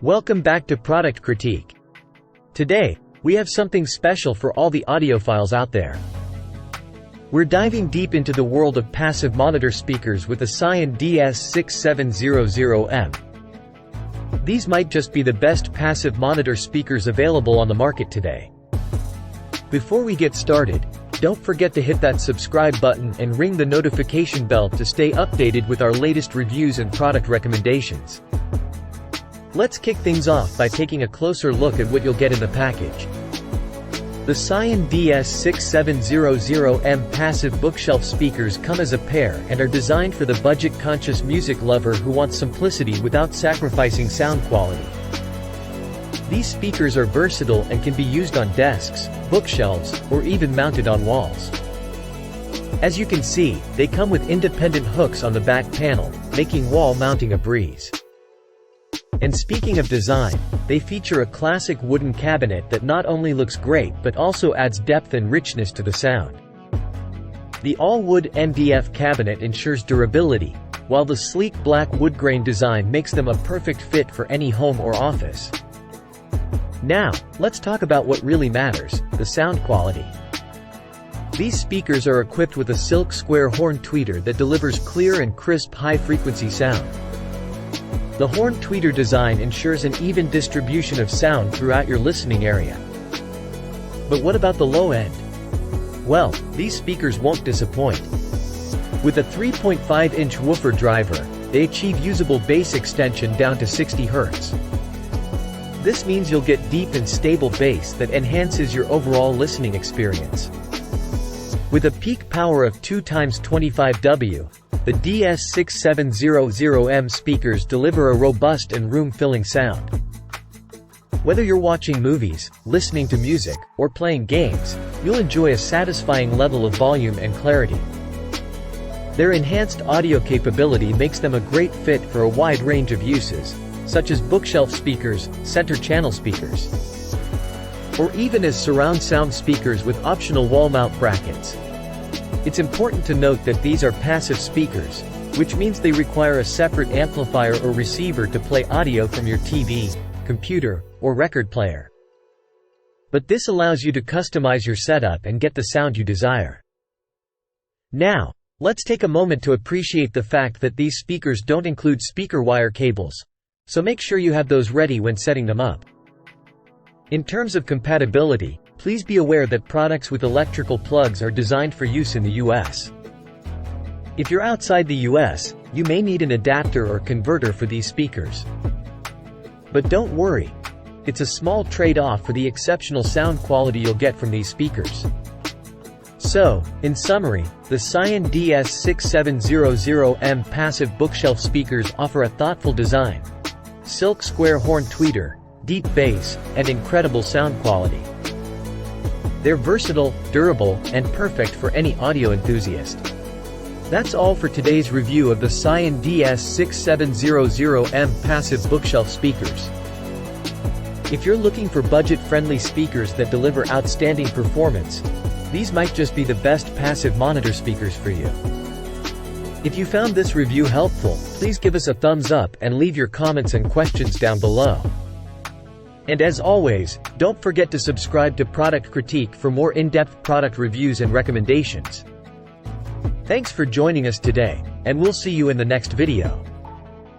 Welcome back to Product Critique. Today, we have something special for all the audiophiles out there. We're diving deep into the world of passive monitor speakers with the Scion DS6700M. These might just be the best passive monitor speakers available on the market today. Before we get started, don't forget to hit that subscribe button and ring the notification bell to stay updated with our latest reviews and product recommendations. Let's kick things off by taking a closer look at what you'll get in the package. The Scion DS6700M passive bookshelf speakers come as a pair and are designed for the budget-conscious music lover who wants simplicity without sacrificing sound quality. These speakers are versatile and can be used on desks, bookshelves, or even mounted on walls. As you can see, they come with independent hooks on the back panel, making wall mounting a breeze. And speaking of design, they feature a classic wooden cabinet that not only looks great but also adds depth and richness to the sound. The all-wood MDF cabinet ensures durability, while the sleek black wood grain design makes them a perfect fit for any home or office. Now, let's talk about what really matters, the sound quality. These speakers are equipped with a silk square horn tweeter that delivers clear and crisp high-frequency sound. The horn tweeter design ensures an even distribution of sound throughout your listening area. But what about the low end? Well, these speakers won't disappoint. With a 3.5-inch woofer driver, they achieve usable bass extension down to 60 Hz. This means you'll get deep and stable bass that enhances your overall listening experience. With a peak power of 2 × 25W, the DS6700M speakers deliver a robust and room-filling sound. Whether you're watching movies, listening to music, or playing games, you'll enjoy a satisfying level of volume and clarity. Their enhanced audio capability makes them a great fit for a wide range of uses, such as bookshelf speakers, center channel speakers, or even as surround sound speakers with optional wall mount brackets. It's important to note that these are passive speakers, which means they require a separate amplifier or receiver to play audio from your TV, computer, or record player. But this allows you to customize your setup and get the sound you desire. Now, let's take a moment to appreciate the fact that these speakers don't include speaker wire cables, so make sure you have those ready when setting them up. In terms of compatibility, please be aware that products with electrical plugs are designed for use in the US. If you're outside the US, you may need an adapter or converter for these speakers. But don't worry. It's a small trade-off for the exceptional sound quality you'll get from these speakers. So, in summary, the Scion DS6700M passive bookshelf speakers offer a thoughtful design, silk square horn tweeter, deep bass, and incredible sound quality. They're versatile, durable, and perfect for any audio enthusiast. That's all for today's review of the Scion DS6700M passive bookshelf speakers. If you're looking for budget-friendly speakers that deliver outstanding performance, these might just be the best passive monitor speakers for you. If you found this review helpful, please give us a thumbs up and leave your comments and questions down below. And as always, don't forget to subscribe to Product Critique for more in-depth product reviews and recommendations. Thanks for joining us today, and we'll see you in the next video.